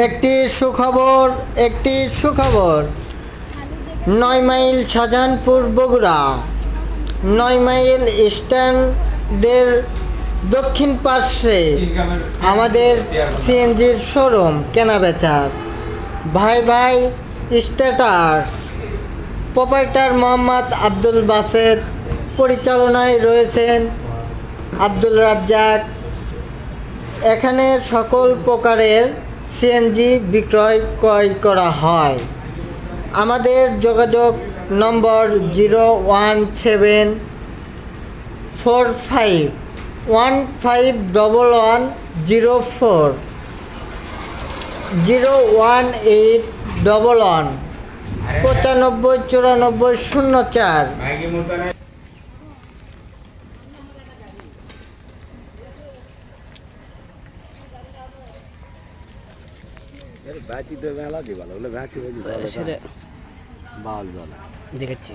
একটি সুখবর, একটি সুখবর। ৯ মাইল শাহজাহানপুর বগুড়া, ৯ মাইল স্ট্যান্ডের দক্ষিণ পাশে আমাদের সিএনজির শোরুম কেনাবেচার। ভাই ভাই স্ট্যাটাস। প্রোপাইটার মোহাম্মদ আব্দুল বাসেত, পরিচালনায় রয়েছেন আব্দুল রাজ্জাক। এখানে সকল প্রকারের সিএনজি ক্রয় করা হয়। আমাদের যোগাযোগ নম্বর 01745151104 01811 959404। বাকি তো মেলা দিবাল, ভালো ভালো দেখেছি।